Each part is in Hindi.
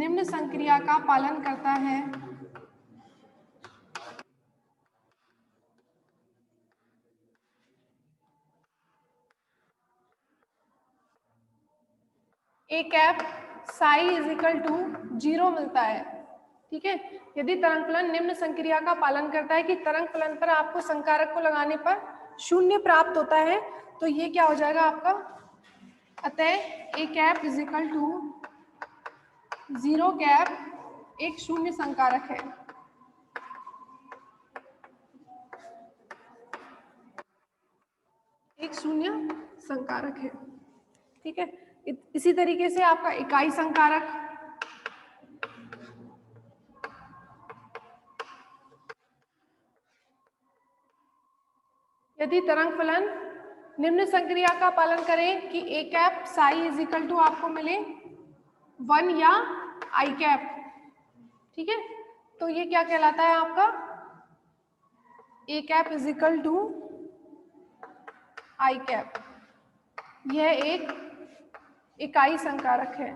निम्न संक्रिया का पालन करता है। A cap psi is equal to 0 मिलता है। ठीक है, यदि तरंग फलन निम्न संक्रिया का पालन करता है कि तरंग फलन पर आपको संकारक को लगाने पर 0 प्राप्त होता है, तो ये क्या हो जाएगा आपका, अतः A cap is equal to 0 cap एक शून्य संकारक है। एक शून्य संकारक है। ठीक है, इसी तरीके से आपका इकाई संकारक, यदि तरंग फलन निम्न संक्रिया का पालन करें कि A cap psi is equal to आपको मिले 1 या आई कैप। ठीक है, तो ये क्या कहलाता है आपका, A cap is equal to I cap. यह एक इकाई संकारक है।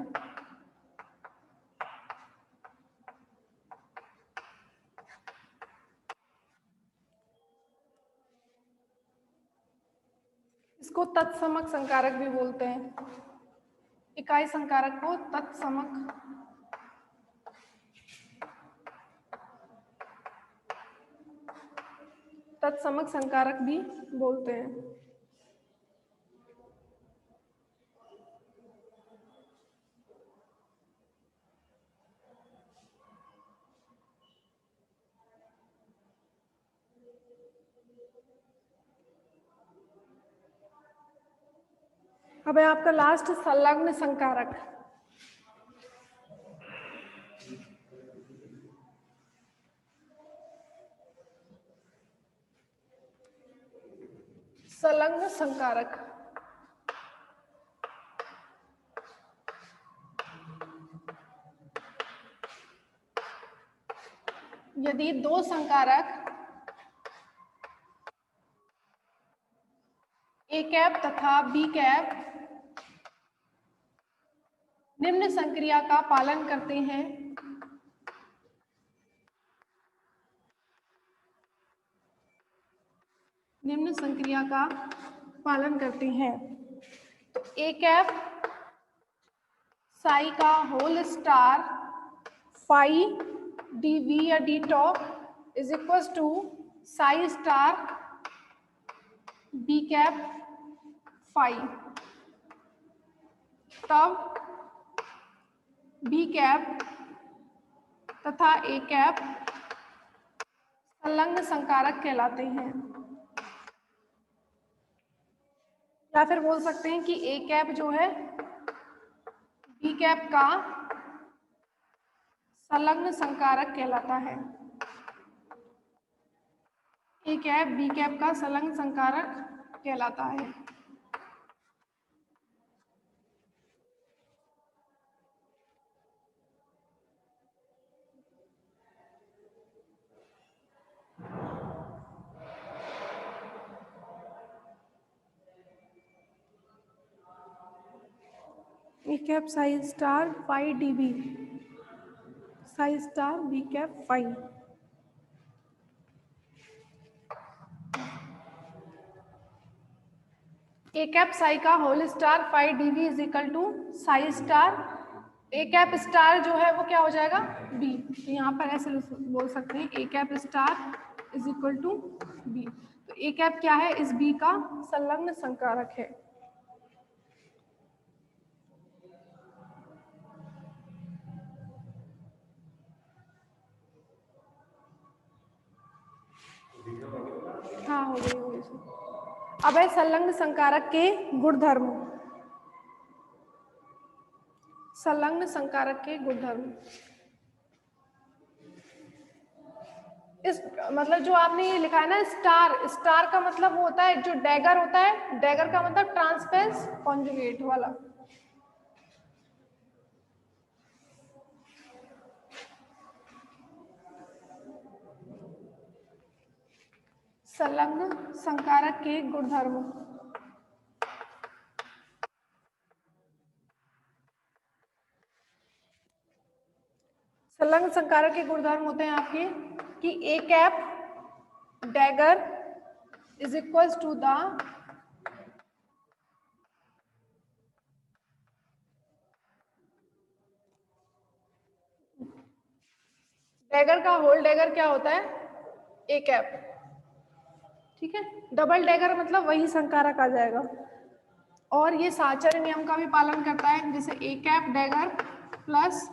इसको तत्समक संकारक भी बोलते हैं। इकाई संकारक को तत्समक संकारक भी बोलते हैं। अब है आपका लास्ट संलग्न संकारक। संलग्न संकारक, यदि दो संकारक ए कैप तथा बी कैप निम्न संक्रिया का पालन करते हैं, निम्न संक्रिया का पालन करते हैं, तो ए कैप साई का whole star phi D V या D top is equal to psi star B cap phi. तब बी कैप तथा ए कैप संलग्न संकारक कहलाते हैं। या फिर बोल सकते हैं कि ए कैप जो है बी कैप का संलग्न संकारक कहलाता है। ए कैप बी कैप का संलग्न संकारक कहलाता है। A cap psi star phi D B, psi star B cap phi. A cap psi का whole star phi D B is equal to psi star A cap star जो है वो क्या हो जाएगा, बी। तो यहाँ पर ऐसे बोल सकते हैं A cap star is equal to B. तो ए कैप क्या है, इस बी का संलग्न संकारक है। हाँ, हो गई हो गई। अब है संलग्न संकारक के गुणधर्म। संलग्न संकारक के गुणधर्म, इस मतलब जो आपने ये लिखा है ना स्टार, स्टार का मतलब वो होता है जो डैगर होता है, डैगर का मतलब ट्रांसपेंस कॉन्जुगेट वाला। संलग्न संकारक के गुणधर्म, संलग्न संकारक के गुणधर्म होते हैं आपके कि A cap dagger is equals to the dagger का होल डैगर क्या होता है, ए कैप, ठीक है। डबल डैगर मतलब वही संकारक आ जाएगा। और ये साहचर्य नियम का भी पालन करता है, जैसे A cap dagger plus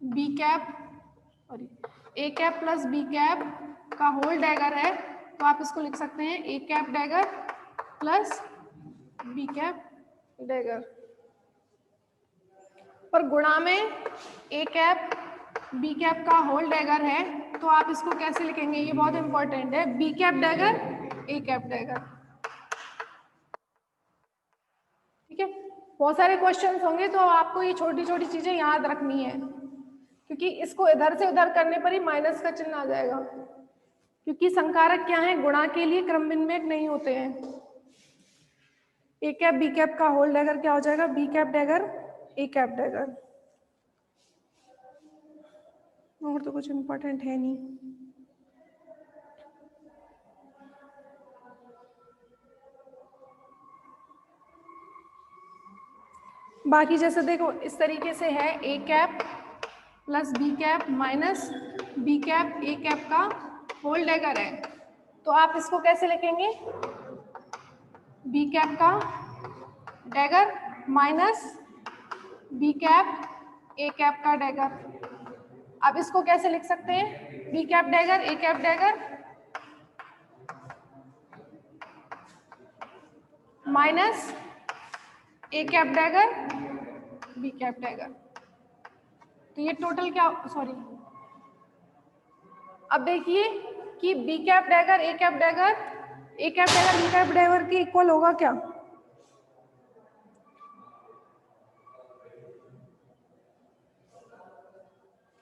B cap, sorry A cap plus B cap का होल डैगर है, तो आप इसको लिख सकते हैं A cap dagger plus B cap dagger. पर गुणा में ए कैप बी कैप का होल डैगर है, तो आप इसको कैसे लिखेंगे, ये बहुत इंपॉर्टेंट है, B cap dagger A cap dagger, ठीक है। बहुत सारे क्वेश्चंस होंगे तो आपको ये छोटी छोटी चीजें याद रखनी है, क्योंकि इसको इधर से उधर करने पर ही माइनस का चिन्ह आ जाएगा, क्योंकि संकारक क्या है, गुणा के लिए क्रम विनिमय नहीं होते हैं। ए कैप बी कैप का होल डैगर क्या हो जाएगा, B cap dagger A cap dagger. और तो कुछ इंपॉर्टेंट है नहीं। बाकी जैसे देखो इस तरीके से है, A cap plus B cap minus B cap A cap का होल डैगर है, तो आप इसको कैसे लिखेंगे, बी कैप का dagger minus B cap A cap का डैगर। अब इसको कैसे लिख सकते हैं, B cap dagger A cap dagger minus A cap dagger B cap dagger. तो ये टोटल क्या, सॉरी, अब देखिए कि B cap dagger A cap dagger B cap dagger के इक्वल होगा क्या,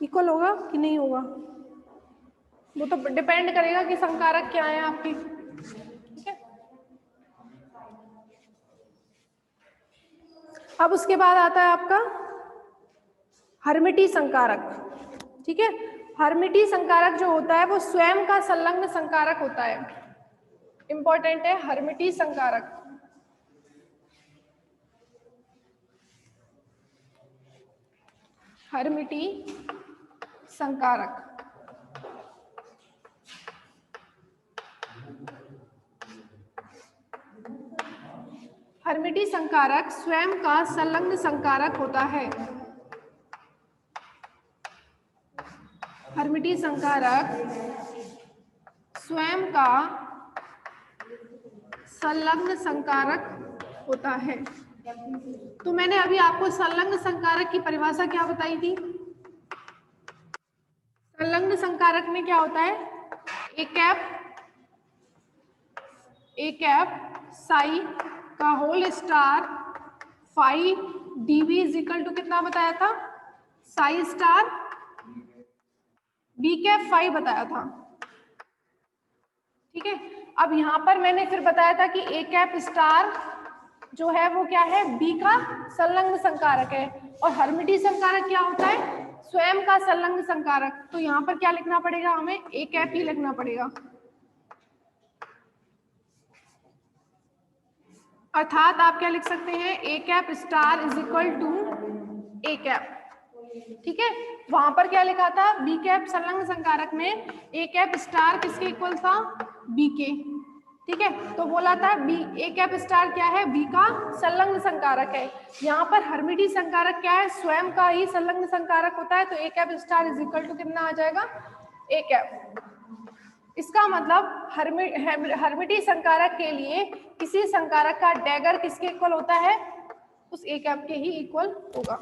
इक्वल होगा कि नहीं होगा, वो तो डिपेंड करेगा कि संकारक क्या है आपकी, ठीक है। अब उसके बाद आता है आपका हर्मिटी संकारक, ठीक है। हर्मिटी संकारक जो होता है वो स्वयं का संलग्न संकारक होता है, इंपॉर्टेंट है हर्मिटी संकारक। हर्मिटी संकारक हर्मिटी संकारक स्वयं का संलग्न संकारक होता है। हर्मिटी संकारक स्वयं का संलग्न संकारक होता है। तो मैंने अभी आपको संलग्न संकारक की परिभाषा क्या बताई थी, संलग्न संकारक में क्या होता है, ए कैप साई का whole star phi DV is equal to कितना बताया था, psi star B cap phi बताया था, ठीक है। अब यहाँ पर मैंने फिर बताया था कि ए कैप स्टार जो है वो क्या है, बी का संलग्न संकारक है, और हर्मिटी संकारक क्या होता है, स्वयं का संलग्न संकारक। तो यहाँ पर क्या लिखना पड़ेगा, हमें ए कैप ही लिखना पड़ेगा, अर्थात आप क्या लिख सकते हैं, A cap star is equal to A cap, ठीक है। वहां पर क्या लिखा था, बी कैप संलग्न संकारक में ए कैप स्टार किसके इक्वल था, बी के, ठीक है। तो बोला था बी ए कैप स्टार क्या है, बी का संलग्न संकारक है। यहाँ पर हर्मिटी संकारक क्या है, स्वयं का ही संलग्न संकारक होता है, तो A cap star is equal to कितना आ जाएगा, ए कैप। इसका मतलब हर्मिटी संकारक के लिए किसी संकारक का डैगर किसके इक्वल होता है, उस ए कैप के ही इक्वल होगा।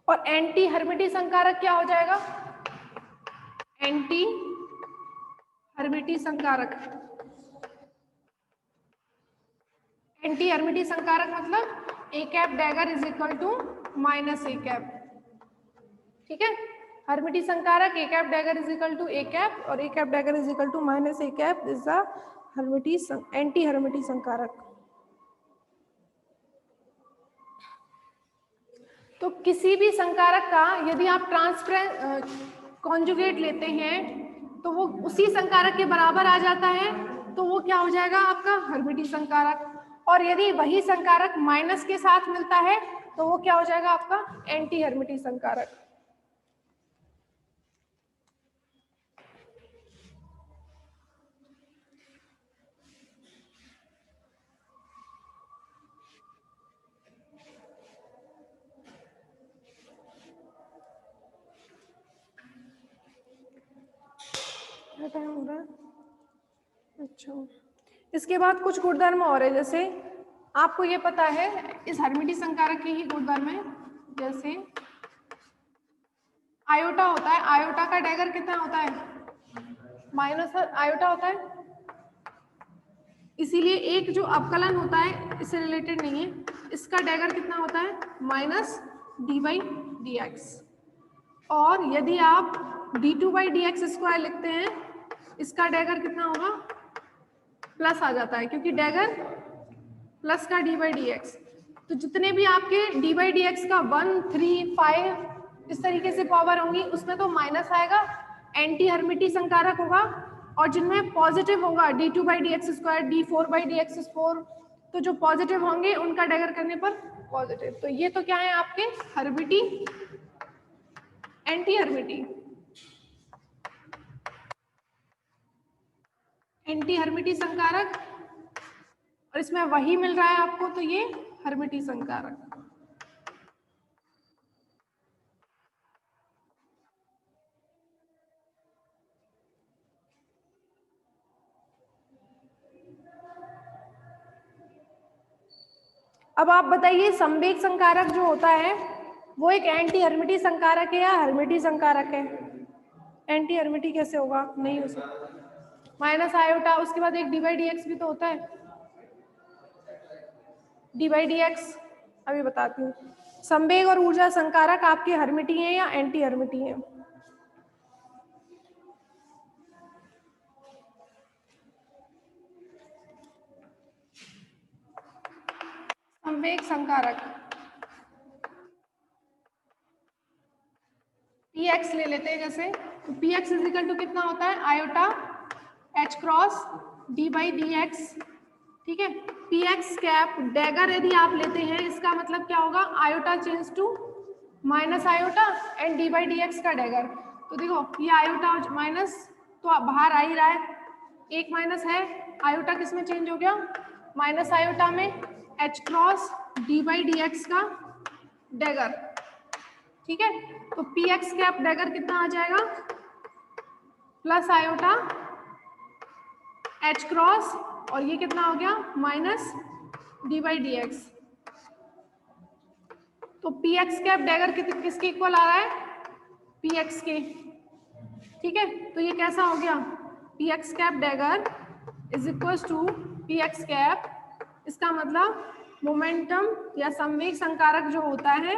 और एंटी हर्मिटी संकारक क्या हो जाएगा, एंटी हर्मिटी संकारक, एंटी हर्मिटी संकारक मतलब A cap dagger is equal to minus A cap, ठीक है। हर्मिटी संकारक A cap dagger is equal to A cap और A cap dagger is equal to minus A cap is the Hermitian anti Hermitian संकारक। तो किसी भी संकारक का यदि आप ट्रांसपेरेंट कॉन्जुगेट लेते हैं तो वो उसी संकारक के बराबर आ जाता है, तो वो क्या हो जाएगा आपका हर्मिटी संकारक। और यदि वही संकारक माइनस के साथ मिलता है तो वो क्या हो जाएगा आपका एंटी हर्मिटी संकारक। टाइम हो रहा है? अच्छा, इसके बाद कुछ गुणधर्म और है, जैसे आपको ये पता है इस हर्मिटी संकारक के ही गुणधर्म है, जैसे आयोटा होता है, आयोटा का डैगर कितना होता है माइनस आयोटा होता है, इसीलिए एक जो अवकलन होता है इससे रिलेटेड नहीं है, इसका डैगर कितना होता है minus D by D x. और यदि आप d2 by D x square लिखते हैं इसका डैगर कितना होगा प्लस आ जाता है, क्योंकि डैगर प्लस का d बाई डी एक्स। तो जितने भी आपके d बाई डी एक्स का 1, 3, 5 इस तरीके से पावर होंगी उसमें तो माइनस आएगा, एंटी हर्मिटी संकारक होगा। और जिनमें पॉजिटिव होगा d2 by D x square, d4 by D x square, तो जो पॉजिटिव होंगे उनका डैगर करने पर पॉजिटिव। तो ये तो क्या है आपके हर्मिटी एंटी हर्मिटी, एंटी हर्मिटी संकारक, और इसमें वही मिल रहा है आपको तो ये हर्मिटी संकारक। अब आप बताइए संवेग संकारक जो होता है वो एक एंटी हर्मिटी संकारक है या हर्मिटी संकारक है? एंटी हर्मिटी कैसे होगा, नहीं हो सकता। माइनस आयोटा, उसके बाद एक डी बाई डी एक्स भी तो होता है, डी बाई डी एक्स। अभी बताती हूँ, संवेग और ऊर्जा संकारक आपके हर्मिटी हैं या एंटी हर्मिटी हैं? संवेग संकारक पी एक्स ले लेते हैं, जैसे तो P X is equal to कितना होता है iota H cross D by D X, ठीक है। पी एक्स कैप डैगर यदि आप लेते हैं इसका मतलब क्या होगा, iota change to minus iota and D by D X का डैगर। तो देखो ये आयोटा माइनस तो बाहर आ ही रहा है, एक माइनस है, आयोटा किस में चेंज हो गया माइनस आयोटा में, H cross D by D X का डैगर, ठीक है। तो पी एक्स कैप डैगर कितना आ जाएगा प्लस आयोटा एच क्रॉस और ये कितना हो गया minus D by D x. तो पी एक्स कैप डैगर किसके इक्वल आ रहा है पी एक्स के, ठीक है। तो ये कैसा हो गया P X cap dagger is equal to P X cap, इसका मतलब मोमेंटम या संवेग संकारक जो होता है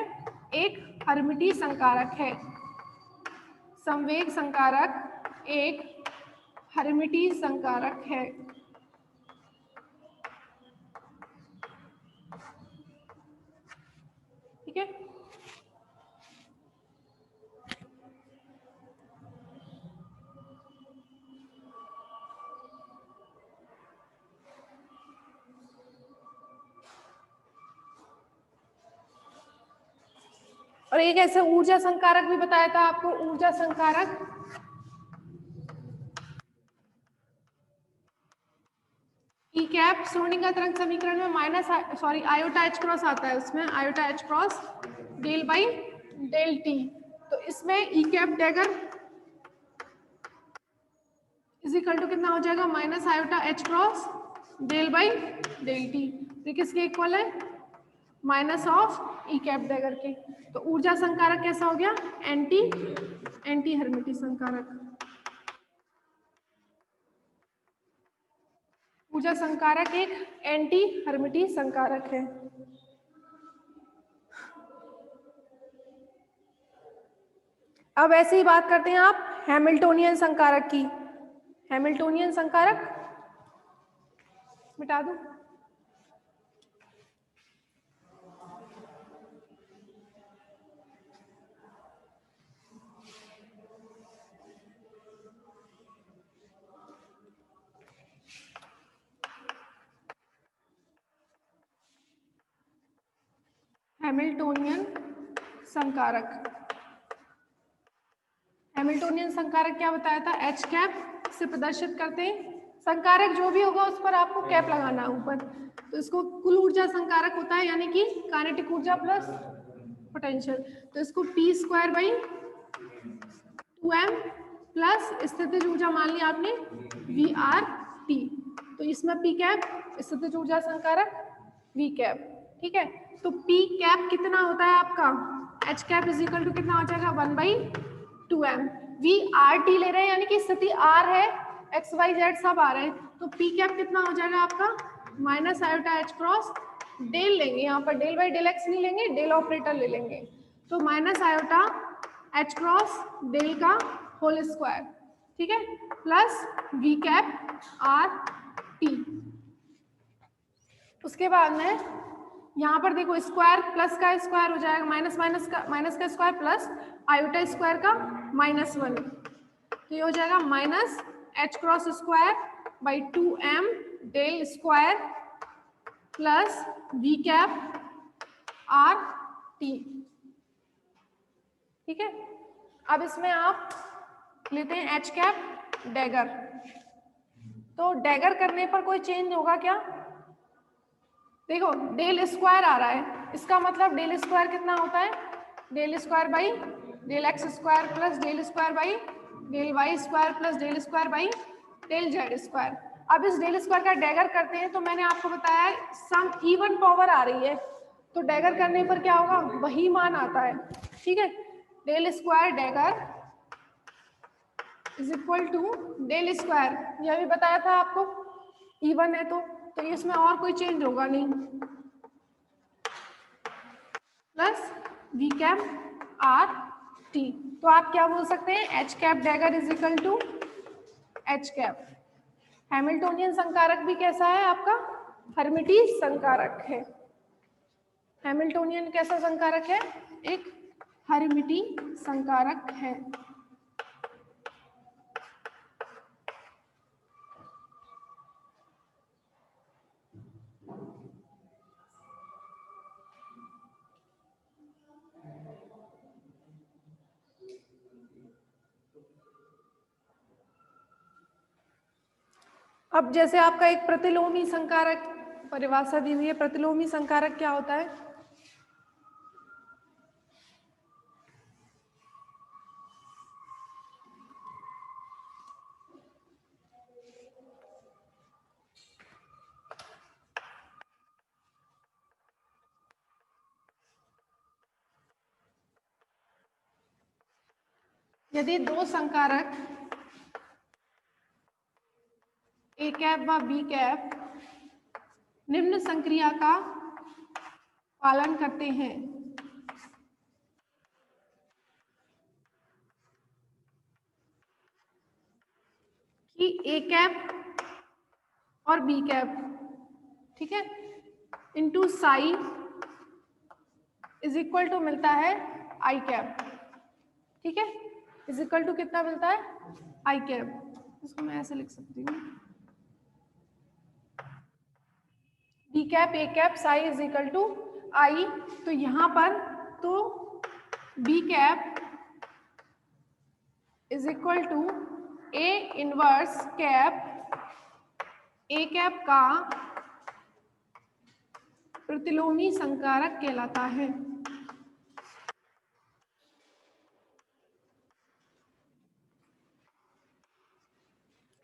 एक हर्मिटी संकारक है, संवेग संकारक एक हर्मिटी संकारक है, ठीक है। और एक ऐसे ऊर्जा संकारक भी बताया था आपको, ऊर्जा संकारक ई कैप श्रोडिंगर तरंग समीकरण में माइनस आयोटा एच क्रॉस आता है, उसमें iota H cross del by del T. तो इसमें E cap dagger is equal to कितना हो जाएगा minus iota H cross del by del T, तो किसके इक्वल है minus of E cap dagger के। तो ऊर्जा संकारक कैसा हो गया एंटी हर्मिटी संकारक। ऊर्जा संकारक एक एंटी हर्मिटी संकारक है। अब ऐसे ही बात करते हैं आप हैमिल्टोनियन संकारक की। हैमिल्टोनियन संकारक मिटा दूं? हैमिल्टोनियन संकारक, हैमिल्टोनियन संकारक क्या बताया था? एच कैप से प्रदर्शित करते हैं। संकारक जो भी होगा उस पर आपको कैप लगाना है ऊपर। तो इसको कुल ऊर्जा संकारक होता है, यानी कि काइनेटिक ऊर्जा प्लस पोटेंशियल। तो इसको P square by 2m plus स्थितिज ऊर्जा मान लिया आपने वी आर टी। तो इसमें पी कैप स्थितिज ऊर्जा संकारक वी कैप, ठीक है। तो पी कैप कितना होता है आपका? H cap is equal to कितना हो जाएगा? 1/2m। वी आर टी ले रहे हैं, यानी कि स्थिति आर है, एक्स वाई जेड सब आ रहे हैं। तो पी कैप कितना हो जाएगा आपका? Minus iota H cross del लेंगे, यहाँ पर डेल बाई डेल एक्स नहीं लेंगे, डेल ऑपरेटर ले लेंगे। तो minus iota H cross del का होल स्क्वायर, ठीक है, plus V cap R T. उसके बाद में यहाँ पर देखो स्क्वायर प्लस का स्क्वायर हो जाएगा, माइनस का स्क्वायर प्लस आयोटा स्क्वायर का -1। तो ये हो जाएगा minus H cross square by 2m del square plus V cap R T, ठीक है। अब इसमें आप लेते हैं एच कैप डैगर। तो डैगर करने पर कोई चेंज होगा क्या? देखो डेल स्क्वायर आ रहा है, इसका मतलब डेल स्क्वायर कितना होता है? Del square by del X square plus del square by del Y square plus del square by del Z square. अब इस डेल स्क्वायर का डैगर करते हैं तो मैंने आपको बताया सम इवन पावर आ रही है, तो डैगर करने पर क्या होगा? वही मान आता है, ठीक है। Del square dagger is equal to del square, यह भी बताया था आपको, इवन है तो इसमें और कोई चेंज होगा नहीं, plus V cap R T. तो आप क्या बोल सकते हैं? H cap dagger is equal to H cap. Hamiltonian संकारक भी कैसा है आपका? हर्मिटी संकारक है। हैमिल्टोनियन कैसा संकारक है? एक हर्मिटी संकारक है। अब जैसे आपका एक प्रतिलोमी संकारक परिभाषा दी हुई है, प्रतिलोमी संकारक क्या होता है? यदि दो संकारक ए कैप व बी कैप निम्न संक्रिया का पालन करते हैं कि ए कैप और बी कैप, ठीक है, into psi is equal to मिलता है आई कैप, ठीक है, इज इक्वल टू कितना मिलता है? I cap. इसको मैं ऐसे लिख सकती हूँ, B cap A cap psi is equal to I. तो यहाँ पर तो B cap is equal to A inverse cap A cap का प्रतिलोमी संकारक कहलाता है।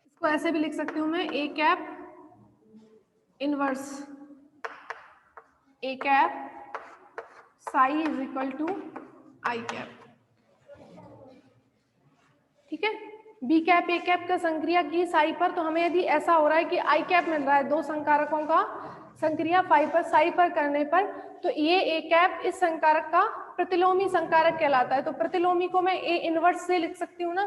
इसको ऐसे भी लिख सकती हूँ मैं, A cap inverse A cap psi is equal to I cap, ठीक है। बी कैप ए कैप का संक्रिया की साई पर, तो हमें यदि ऐसा हो रहा है कि आई कैप मिल रहा है दो संकारकों का संक्रिया फाई पर साई पर करने पर, तो ये ए कैप इस संकारक का प्रतिलोमी संकारक कहलाता है। तो प्रतिलोमी को मैं ए इनवर्स से लिख सकती हूँ ना,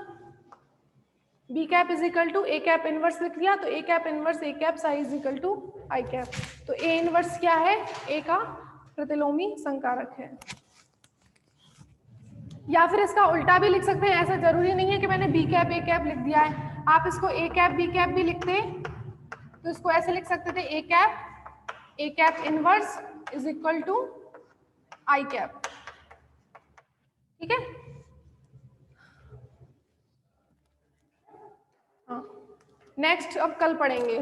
B cap is equal to A cap inverse लिख दिया, तो A cap inverse A cap psi is equal to I cap. तो ए इनवर्स क्या है, ए का प्रतिलोमी संकारक है। या फिर इसका उल्टा भी लिख सकते हैं, ऐसा जरूरी नहीं है कि मैंने बी कैप ए कैप लिख दिया है, आप इसको ए कैप बी कैप भी लिखते, तो इसको ऐसे लिख सकते थे A cap inverse is equal to I cap. ठीक है, हाँ नेक्स्ट अब कल पढ़ेंगे।